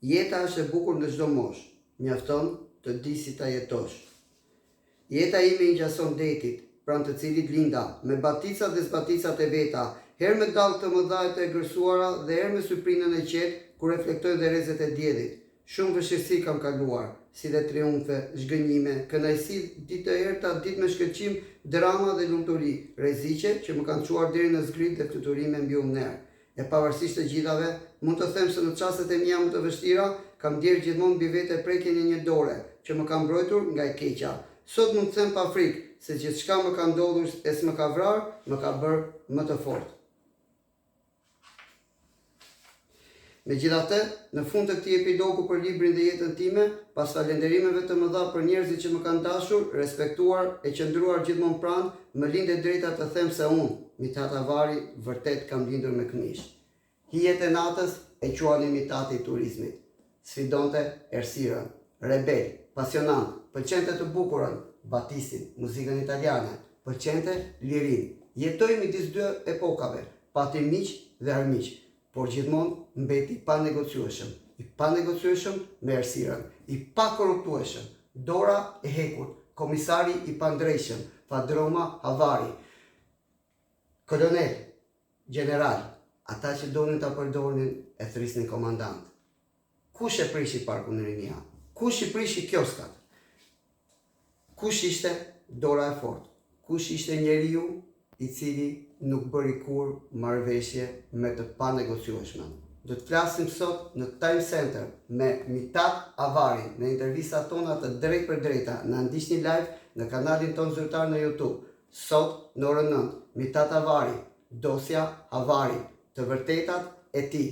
Jeta është e bukur në çdo moshë, mjafton të di si ta jetosh. Jeta ime i ngjason detit, pranë të cilit linda, me baticat dhe zbaticat e veta, herë me dallë të mëdha të egërsuara dhe herë me syprinën e qetë kur reflektoj dhe rrezet e diellit. Shumë vështirësi kam kaluar, si dhe triumfe, zhgënjime, kënaqësi, ditë të errta, ditë me shkëlqim, drama dhe lumturi, rreziqe që më kanë çuar deri në zgrit dhe fluturime mbi umner. E pavarësisht të gjithave, mund të them se në çastet e mia më të vështira, kam ndjerë gjithmonë mbi vete prekjen e një dore, që më ka mbrojtur nga e keqja. Sot mund të them pa frikë, se gjithçka më ka ndodhur e s'më ka vrarë, më ka bërë më të fortë. Megjithatë, në fund të këtij epilogu për librin dhe jetën time, pas falënderimeve të mëdha për njerëzit që më kanë dashur, respektuar e qëndruar gjithmonë pranë, më lindë drejta të them se unë, Mithat Avari, vërtet kam lindur me këmishë. Hijet e natës e quani Mitati i turizmit. Sfidonte errësirën, rebel, pasionant, pëlqente të bukurën, batistin, muzikën italiane, pëlqente lirin. Jetoi midis dy epokave, pati miq dhe armiq, por gjithmonë mbeti pa negociueshëm, i pa negociueshëm me errësirën, i pa korruptueshëm, dora e hekur, komisari i pandrejshëm, Fadroma Avari, kolonel, general, ata që donin ta përdornin e thrisnin komandant. Kush e prishi parkun në Rinia? Kush i prishi kioskat? Kush ishte dora e fortë? Kush ishte njeriu i cili nuk bëri kur marrëveshje me të panegociueshmen? Do të flasim sot në Time Center me Mithat Avari në intervistat tona të drejtë për drejta. Na ndiqni live në kanalin ton zyrtar në YouTube. Sot në orën 9, Mithat Avari, dosja Avari, të vërtetat e tij.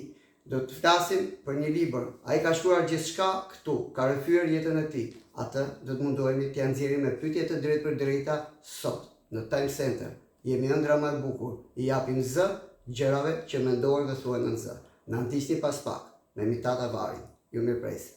Do të flasim për një libër. Ai ka shkruar gjithçka këtu, ka rrëfyer jetën e tij. Atë do të mundohemi t'ia nxjerrim me pyetje të drejtë për drejta sot në Time Center. Jemi ëndra më e bukur, i japim zë gjërave që mendohen dhe thuhen në zë. Na ndiqni pas pak me Mithat Avari. Ju mirëpres.